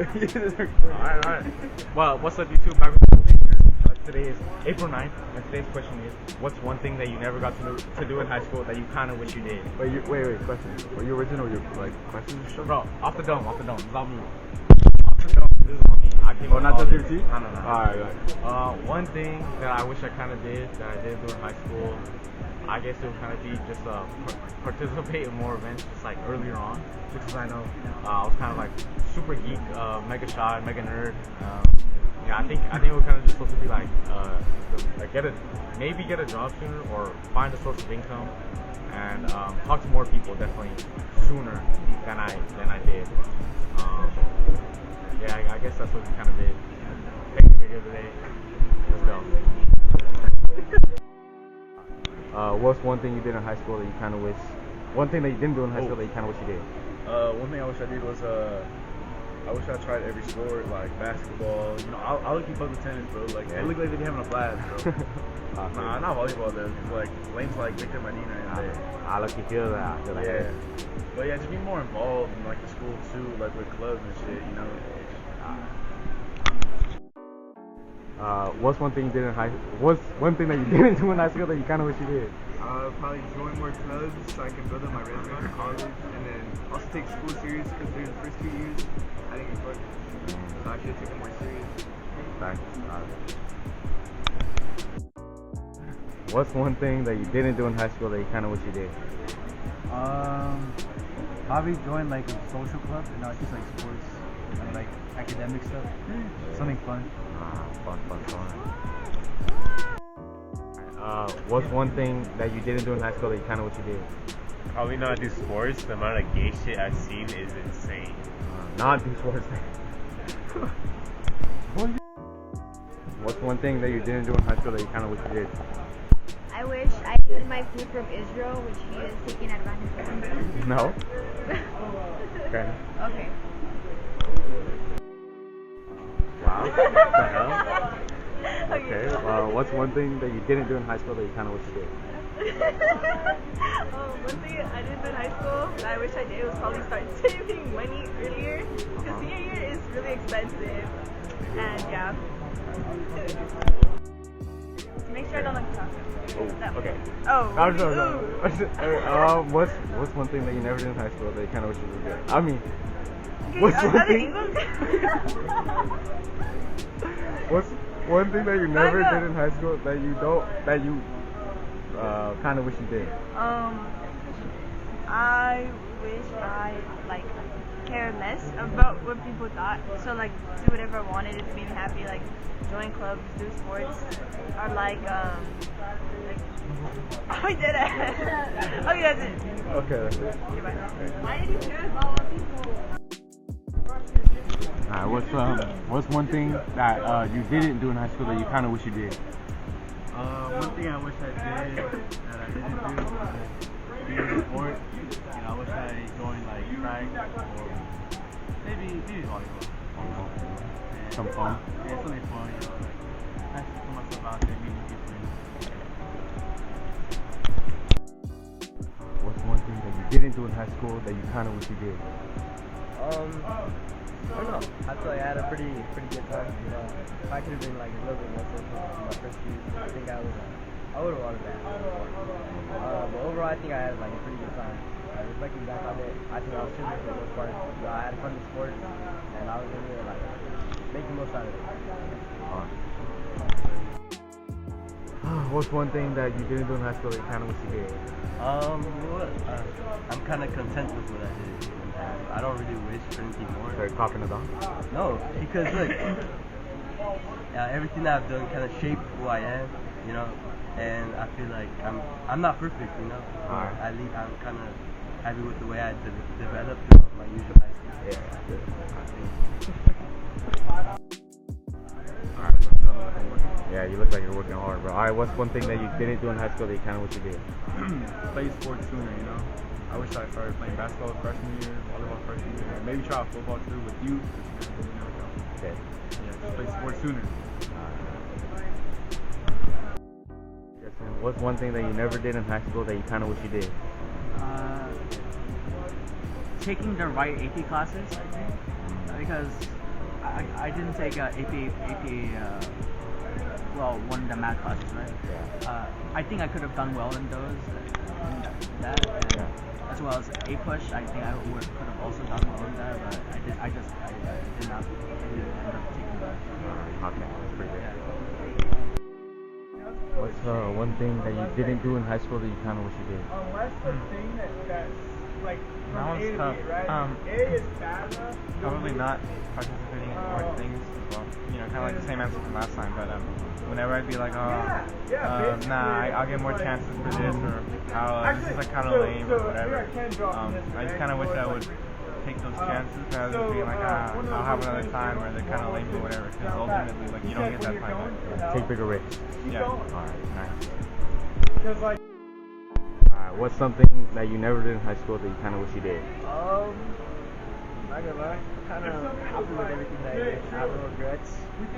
Alright. Well, what's up, YouTube? Back with today is April 9th, and today's question is, what's one thing that you never got to do in high school that you kind of wish you did? Wait, question. Are you original or you like questions? Bro, off the dome. This is all me. Off the dome. This is all me. I came up not with all just this. your team? No. Alright. One thing that I wish I kind of did that I didn't do in high school, I guess it would kind of be just participate in more events just like earlier on, because I know I was kind of like super geek, mega shy, mega nerd. Yeah, I think we're kind of just supposed to be like maybe get a job sooner or find a source of income and talk to more people definitely sooner than I did. Yeah, I guess that's what we kind of did. Take the radio today. Let's go. What's one thing you did in high school that you kind of wish? One thing that you didn't do in high school that you kind of wish you did? One thing I wish I did was I wish I tried every sport, like basketball. You know, I would keep up with tennis, bro. Like it looked like they be having a blast, bro. Nah, not volleyball though. Like lanes like Victor Medina and there. I like to feel that. Yeah. But yeah, just be more involved in like the school too, like with clubs and shit. You know. What's one thing you did in high? What's one thing that you didn't do in high school that you kind of wish you did? Probably join more clubs so I can build up my resume for college, and then also take school serious because through the first 2 years I didn't get fucked, so I should take it more serious. Thanks. What's one thing that you didn't do in high school that you kind of wish you did? Probably join like a social club, and not just like sports and like academic stuff. Something fun. Fun. What's one thing that you didn't do in high school that you kind of wish you did? Probably not do sports. The amount of gay shit I've seen is insane. Not do sports. What's one thing that you didn't do in high school that you kind of wish you did? I wish I eat my food from Israel, which he is taking advantage of. No. Okay. Okay. Wow. What the hell? Okay. What's one thing that you didn't do in high school that you kind of wish you did? One thing I did in high school that I wish I did was probably start saving money earlier, because senior year is really expensive, and yeah. Make sure I don't look chocolate. Okay. Oh. What's one thing that you never did in high school that you kind of wish you did? I mean, Okay, what's one thing? England? What's one thing that you never did in high school that you kind of wish you did? I wish I like cared less about what people thought. So like do whatever I wanted to make me happy, like join clubs, do sports, or like oh I did it. Okay, that's it. Okay, that's it. Okay, bye. Why did you care about what people? What's one thing that you didn't do in high school that you kind of wish you did? One thing I wish I did that I didn't do was be in sport. You know, I wish I joined like track or maybe volleyball. Some fun. Yeah, something fun. You know, like I have to put myself out there, meet new people. What's one thing that you didn't do in high school that you kind of wish you did? I don't know. I feel like I had a pretty good time. You know, if I could have been like a little bit more social in my first year, I think I would have wanted that. But overall, I think I had like a pretty good time. Reflecting back on it, I think I was chilling for the most part. You know, I had fun in sports, and I was able to like make the most out of it. What's one thing that you didn't do in high school that you kind of wish you did? I'm kind of content with what I did. I don't really wish for anything more. Sorry, copping it off? No, because look, everything that I've done kind of shaped who I am, you know, and I feel like I'm not perfect, you know. Alright. I'm kind of happy with the way I developed throughout my usual high school. Yeah, you look like you're working hard, bro. Alright, what's one thing that you didn't do in high school that you kind of wish you did? Play sports sooner, you know. I wish I started playing basketball freshman year, volleyball freshman year, maybe try football too with you. Okay. Yeah, just play sports sooner. What's one thing that you never did in high school that you kind of wish you did? Taking the right AP classes, I think, because I didn't take AP, well, one of the math classes, right? Yeah. I think I could have done well in those, and as well as A push. I think I could have also done well in that, but I did not end up taking that. Okay, that's pretty good. Yeah. What's one thing that you didn't do in high school that you kind of wish you did? That one's tough. Probably not participating in more things as well. You know, kind of like the same answer from last time. But whenever I'd be like, nah, I'll get more chances for this, or this is like kind of lame or whatever. I just kind of wish I would take those chances rather than being like, I'll have another time, or they're kind of lame or whatever. Because ultimately, like, you don't get that time back. Take bigger risks. Yeah. Alright, nice. Alright, what's something that you never did in high school that you kind of wish you did? Not gonna lie, kind of happy with everything that I did. I have no regrets. And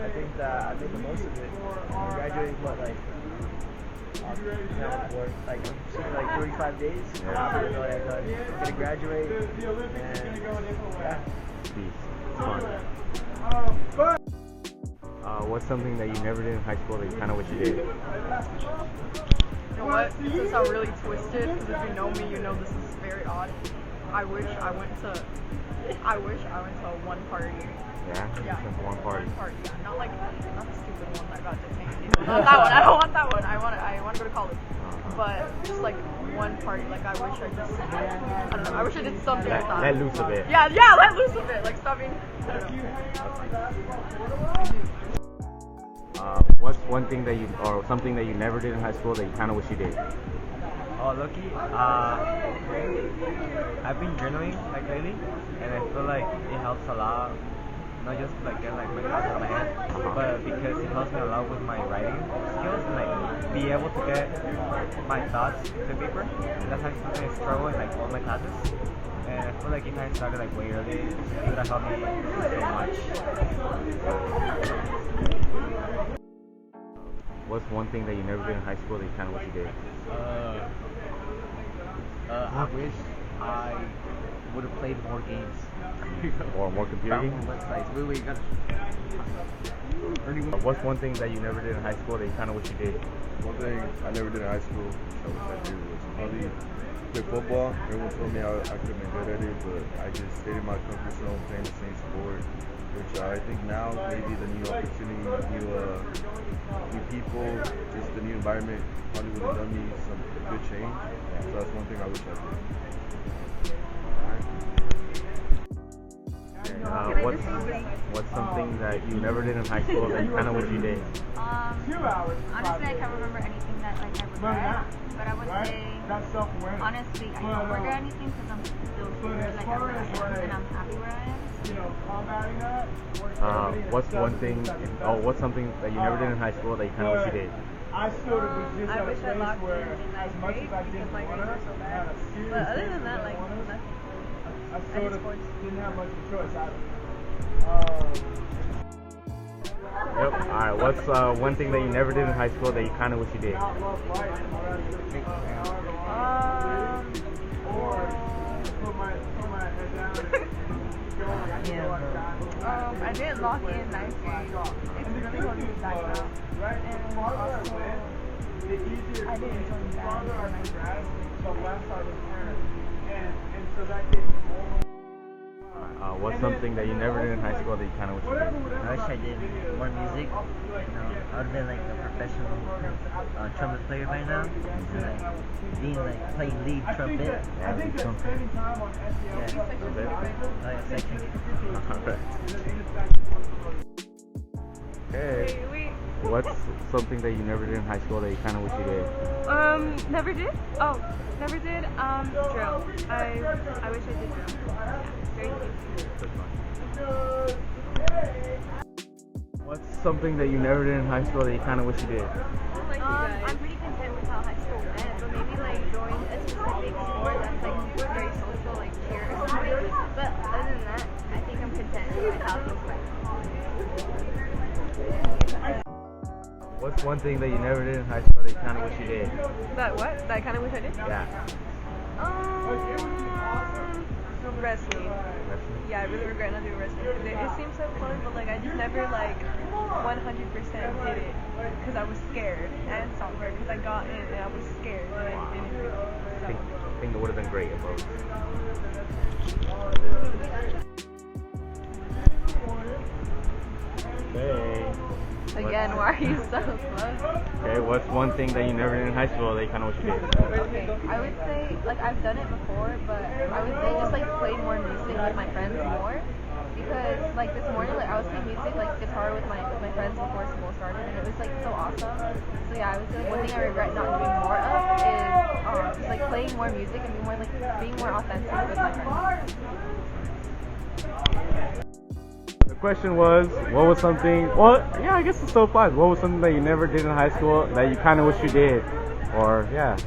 I think that I made the most of it. I'm graduating, what, like, I'm shooting like 35 days. I'm happy with what I've done. I'm gonna graduate, and yeah. Peace. It's fun. What's something that you never did in high school that you kind of wish you did? You know what? This is how really twisted, because if you know me, you know this is very odd. I wish I went to one party. Yeah? Yeah. One party. One party, yeah. Not the stupid one that got detained. Not that one. I don't want that one. I want to go to college. But just like one party, like I wish I just, I don't know, I wish I did something like that. Let loose a bit. Yeah, let loose a bit. Like stop being, I don't know. What's one thing that you, or something that you never did in high school that you kind of wish you did? Oh, lucky. I've been journaling like lately, and I feel like it helps a lot. Not just like get like my thoughts out of my head, but because it helps me a lot with my writing skills and like be able to get my thoughts to paper. That's like something I struggle in like all my classes. And I feel like if I started like way early, it would have helped me so much. What's one thing that you never did in high school that you kind of wish you did? I wish I would have played more games. Or more computer games? What's one thing that you never did in high school that you kind of wish you did? One thing I never did in high school I wish I did was probably play football. Everyone told me I could have been good at it, but I just stayed in my comfort zone playing the same sport. Which I think now maybe the new opportunity, new people, just the new environment probably would have done me some good change. So that's one thing I wish I did. What's something that you never did in high school that you kind of wish you did? Honestly, I can't remember anything that like I regret, but I would say, honestly, I don't regret anything because I'm still here, like where I am, and I'm happy where I am. What's one thing? What's something that you never did in high school that you kind of wish you did? I wish I locked in ninth grade because my grades were so bad. But other than that, like nothing. I did sports. Yep. Alright, what's one thing that you never did in high school that you kind of wish you did? I didn't lock in ninth grade. It's really holding me back now. And also, I didn't join band in ninth grade. What's something that you never did in high school that you kind of wish you did? I wish I did more music. I would have been like a professional trumpet player by now. And, like playing lead trumpet. Yeah, lead trumpet. Yeah. Section. Okay. What's something that you never did in high school that you kind of wish you did? Never did? Oh, never did, drill. I wish I did drill. Yeah, very cute. What's something that you never did in high school that you kind of wish you did? I'm pretty content with how high school went, but maybe like join a specific sport that's like very social, like cheer or something. But other than that, I think I'm content with how things went. What's one thing that you never did in high school that you kind of wish you did? That what? That I kind of wish I did? Yeah. Wrestling. Yeah, I really regret not doing wrestling. It seems so fun, but like I just never like 100% did it because I was scared. And soccer because I got in and I was scared and I didn't do it. So. I think it would have been great in both. Okay. Again, why are you so close? Okay, what's one thing that you never did in high school that you kind of wish you did? Okay, I would say, like, I've done it before, but I would say just, like, play more music with my friends more. Because, like, this morning, like, I was playing music, like, guitar with my friends before school started, and it was, like, so awesome. So, yeah, I would say, like, one thing I regret not doing more of is, just, like, playing more music and being more authentic with my friends. The question was, what was something, well, yeah, I guess it still applies. What was something that you never did in high school that you kind of wish you did? Or, yeah.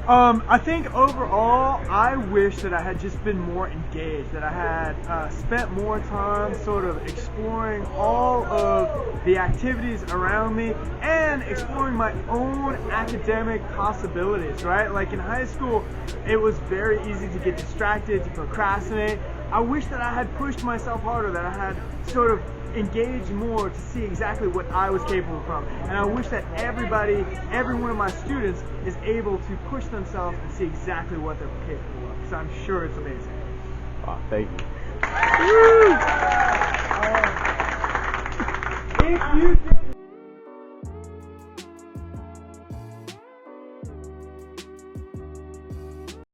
I think overall, I wish that I had just been more engaged, that I had spent more time sort of exploring all of the activities around me and exploring my own academic possibilities, right? Like in high school, it was very easy to get distracted, to procrastinate. I wish that I had pushed myself harder, that I had sort of engaged more to see exactly what I was capable from. And I wish that every one of my students is able to push themselves and see exactly what they're capable of. So I'm sure it's amazing. Oh, thank you. If you